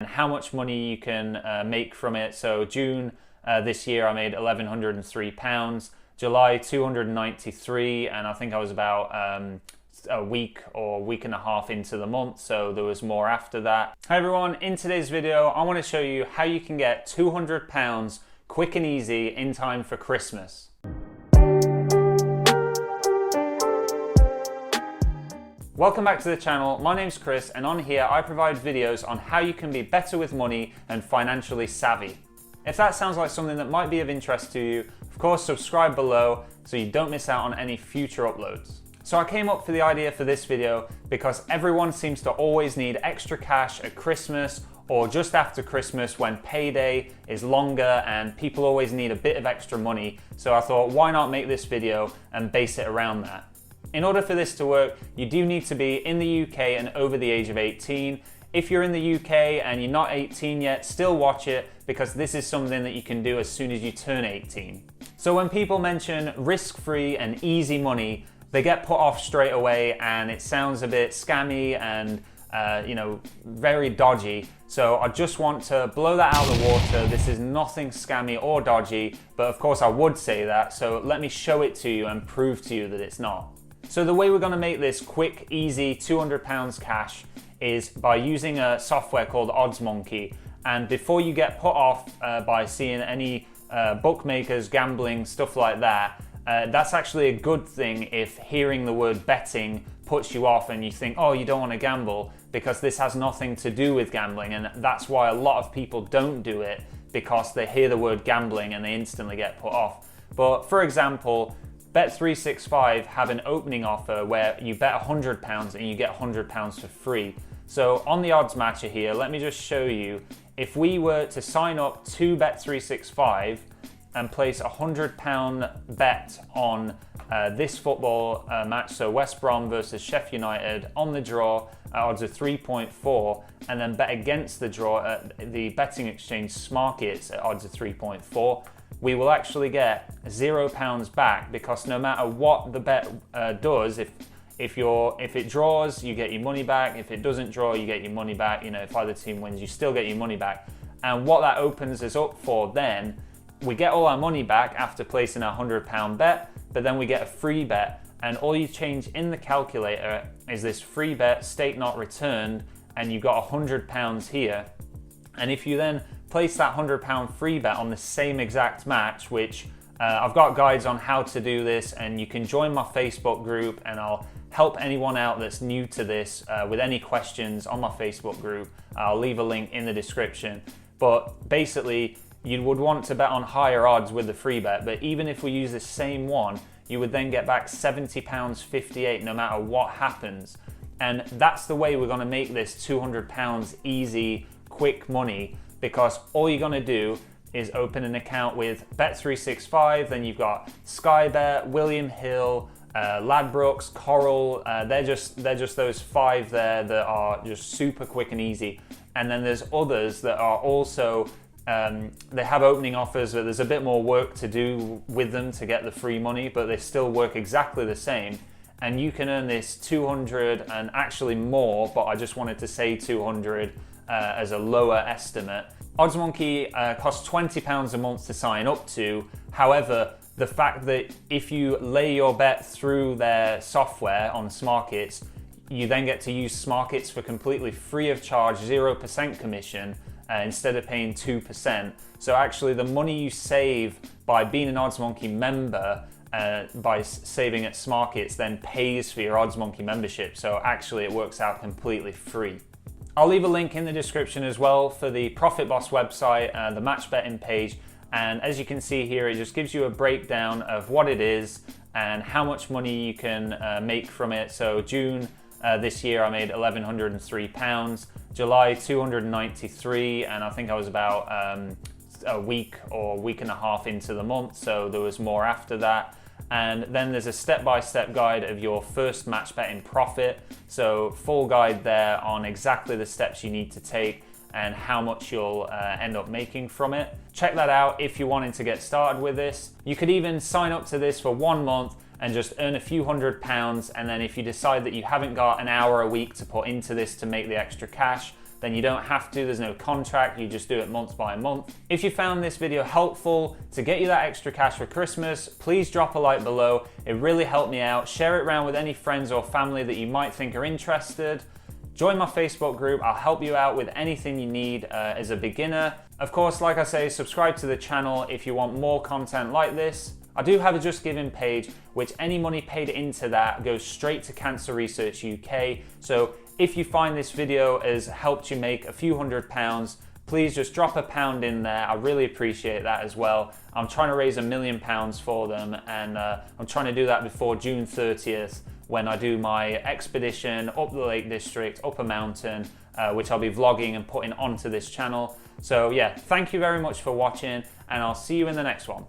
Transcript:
and how much money you can make from it. So June this year I made £1,103, July 293, and I think I was about a week or week and a half into the month, so there was more after that. Hi everyone, in today's video I want to show you how you can get £200 quick and easy in time for Christmas. Welcome back to the channel. My name's Chris, and on here I provide videos on how you can be better with money and financially savvy. If that sounds like something that might be of interest to you, of course subscribe below so you don't miss out on any future uploads. So I came up for the idea for this video because everyone seems to always need extra cash at Christmas or just after Christmas when payday is longer and people always need a bit of extra money. So I thought, why not make this video and base it around that? In order for this to work, you do need to be in the UK and over the age of 18. If you're in the UK and you're not 18 yet, still watch it because this is something that you can do as soon as you turn 18. So when people mention risk-free and easy money, they get put off straight away and it sounds a bit scammy and very dodgy. So I just want to blow that out of the water. This is nothing scammy or dodgy, but of course I would say that. So let me show it to you and prove to you that it's not. So the way we're going to make this quick, easy £200 cash is by using a software called Odds Monkey. And before you get put off by seeing any bookmakers, gambling, stuff like that, that's actually a good thing if hearing the word betting puts you off and you think, oh, you don't want to gamble, because this has nothing to do with gambling. And that's why a lot of people don't do it, because they hear the word gambling and they instantly get put off. But for example, Bet365 have an opening offer where you bet £100 and you get £100 for free. So on the odds matcher here, let me just show you. If we were to sign up to Bet365 and place a £100 bet on this football match, so West Brom versus Sheffield United on the draw at odds of 3.4, and then bet against the draw at the betting exchange Smarkets at odds of 3.4, we will actually get £0 back, because no matter what the bet does, if it draws, you get your money back. If it doesn't draw, you get your money back. If either team wins, you still get your money back. And what that opens us up for then, we get all our money back after placing a £100 bet, but then we get a free bet. And all you change in the calculator is this free bet, stake not returned, and you got £100 here. And if you then place that £100 free bet on the same exact match, which I've got guides on how to do this, and you can join my Facebook group and I'll help anyone out that's new to this with any questions on my Facebook group. I'll leave a link in the description. But basically, you would want to bet on higher odds with the free bet, but even if we use the same one, you would then get back £70.58 no matter what happens. And that's the way we're going to make this £200 easy, quick money, because all you're going to do is open an account with Bet365, then you've got Skybet, William Hill, Ladbrokes, Coral. They're just those five there that are just super quick and easy. And then there's others that are also they have opening offers, but there's a bit more work to do with them to get the free money, but they still work exactly the same. And you can earn this 200 and actually more, but I just wanted to say 200 as a lower estimate. Odds Monkey costs £20 a month to sign up to. However, the fact that if you lay your bet through their software on Smarkets, you then get to use Smarkets for completely free of charge, 0% commission, instead of paying 2%. So actually the money you save by being an Odds Monkey member, by saving at Smarkets, then pays for your Odds Monkey membership. So actually it works out completely free. I'll leave a link in the description as well for the Profit Boss website, the match betting page. And as you can see here, it just gives you a breakdown of what it is and how much money you can make from it. So June this year I made £1,103, July 293, and I think I was about a week or week and a half into the month, so there was more after that. And then there's a step-by-step guide of your first match betting profit. So full guide there on exactly the steps you need to take and how much you'll end up making from it. Check that out if you're wanting to get started with this. You could even sign up to this for 1 month and just earn a few £100, and then if you decide that you haven't got an hour a week to put into this to make the extra cash, then you don't have to. There's no contract, you just do it month by month. If you found this video helpful to get you that extra cash for Christmas, please drop a like below. It really helped me out. Share it around with any friends or family that you might think are interested. Join my Facebook group. I'll help you out with anything you need as a beginner. Of course, like I say, subscribe to the channel if you want more content like this. I do have a Just Giving page, which any money paid into that goes straight to Cancer Research UK. So if you find this video has helped you make a few £100s, please just drop £1 in there. I really appreciate that as well. I'm trying to raise £1 million for them, and I'm trying to do that before June 30th when I do my expedition up the Lake District, up a mountain, which I'll be vlogging and putting onto this channel. So yeah, thank you very much for watching, and I'll see you in the next one.